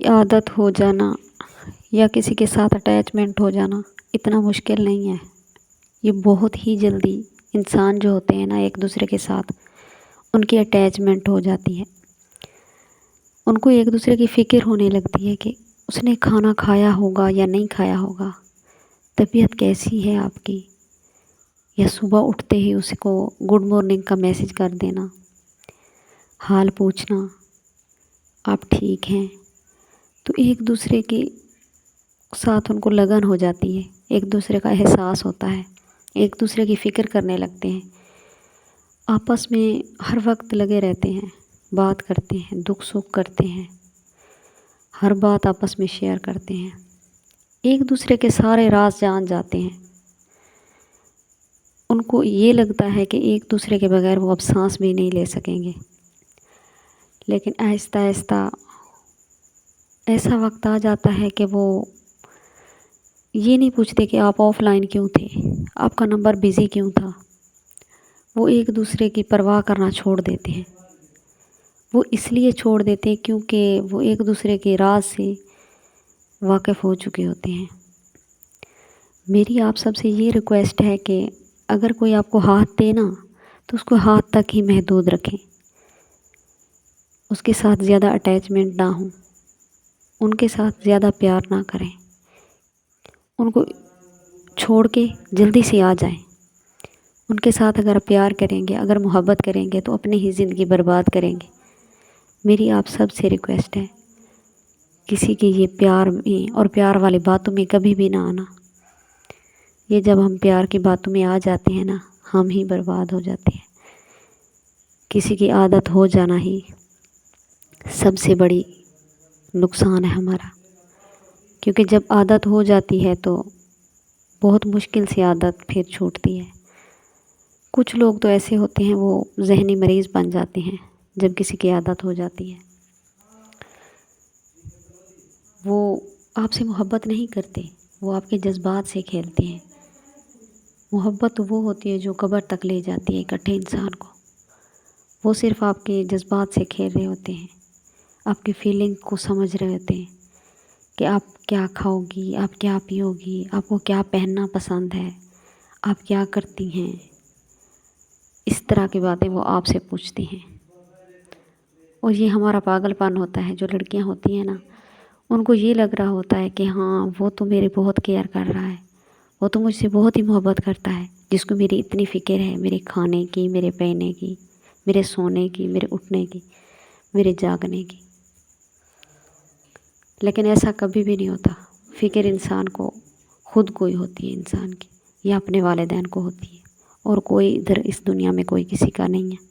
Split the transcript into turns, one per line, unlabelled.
عادت ہو جانا یا کسی کے ساتھ اٹیچمنٹ ہو جانا اتنا مشکل نہیں ہے. یہ بہت ہی جلدی انسان جو ہوتے ہیں نا ایک دوسرے کے ساتھ ان کی اٹیچمنٹ ہو جاتی ہے. ان کو ایک دوسرے کی فکر ہونے لگتی ہے کہ اس نے کھانا کھایا ہوگا یا نہیں کھایا ہوگا، طبیعت کیسی ہے آپ کی، یا صبح اٹھتے ہی اس کو گڈ مارننگ کا میسج کر دینا، حال پوچھنا آپ ٹھیک ہیں. تو ایک دوسرے کے ساتھ ان کو لگن ہو جاتی ہے، ایک دوسرے کا احساس ہوتا ہے، ایک دوسرے کی فکر کرنے لگتے ہیں، آپس میں ہر وقت لگے رہتے ہیں، بات کرتے ہیں، دکھ سکھ کرتے ہیں، ہر بات آپس میں شیئر کرتے ہیں، ایک دوسرے کے سارے راز جان جاتے ہیں. ان کو یہ لگتا ہے کہ ایک دوسرے کے بغیر وہ اب سانس بھی نہیں لے سکیں گے. لیکن آہستہ آہستہ ایسا وقت آ جاتا ہے کہ وہ یہ نہیں پوچھتے کہ آپ آف لائن کیوں تھے، آپ کا نمبر بزی کیوں تھا. وہ ایک دوسرے کی پرواہ کرنا چھوڑ دیتے ہیں. وہ اس لیے چھوڑ دیتے ہیں کیونکہ وہ ایک دوسرے کے راز سے واقف ہو چکے ہوتے ہیں. میری آپ سب سے یہ ریکویسٹ ہے کہ اگر کوئی آپ کو ہاتھ دے نا تو اس کو ہاتھ تک ہی محدود رکھیں، اس کے ساتھ زیادہ اٹیچمنٹ نہ ہوں، ان کے ساتھ زیادہ پیار نہ کریں، ان کو چھوڑ کے جلدی سے آ جائیں. ان کے ساتھ اگر پیار کریں گے، اگر محبت کریں گے تو اپنی ہی زندگی برباد کریں گے. میری آپ سب سے ریکویسٹ ہے کسی کی یہ پیار میں اور پیار والی باتوں میں کبھی بھی نہ آنا. یہ جب ہم پیار کی باتوں میں آ جاتے ہیں نا ہم ہی برباد ہو جاتے ہیں. کسی کی عادت ہو جانا ہی سب سے بڑی نقصان ہے ہمارا، کیونکہ جب عادت ہو جاتی ہے تو بہت مشکل سے عادت پھر چھوٹتی ہے. کچھ لوگ تو ایسے ہوتے ہیں وہ ذہنی مریض بن جاتے ہیں جب کسی کی عادت ہو جاتی ہے. وہ آپ سے محبت نہیں کرتے، وہ آپ کے جذبات سے کھیلتے ہیں. محبت وہ ہوتی ہے جو قبر تک لے جاتی ہے اکٹھے انسان کو. وہ صرف آپ کے جذبات سے کھیل رہے ہوتے ہیں، آپ کی فیلنگ کو سمجھ رہے ہوتے ہیں کہ آپ کیا کھاؤ گی، آپ کیا پیو گی، آپ کو کیا پہننا پسند ہے، آپ کیا کرتی ہیں. اس طرح کی باتیں وہ آپ سے پوچھتی ہیں. اور یہ ہمارا پاگل پن ہوتا ہے. جو لڑکیاں ہوتی ہیں نا ان کو یہ لگ رہا ہوتا ہے کہ ہاں وہ تو میرے بہت کیئر کر رہا ہے، وہ تو مجھ سے بہت ہی محبت کرتا ہے، جس کو میری اتنی فکر ہے، میرے کھانے کی، میرے پہننے کی، میرے سونے کی، میرے اٹھنے کی، میرے جاگنے کی. لیکن ایسا کبھی بھی نہیں ہوتا. فکر انسان کو خود کو ہی ہوتی ہے، انسان کی یا اپنے والدین کو ہوتی ہے، اور کوئی ادھر اس دنیا میں کوئی کسی کا نہیں ہے.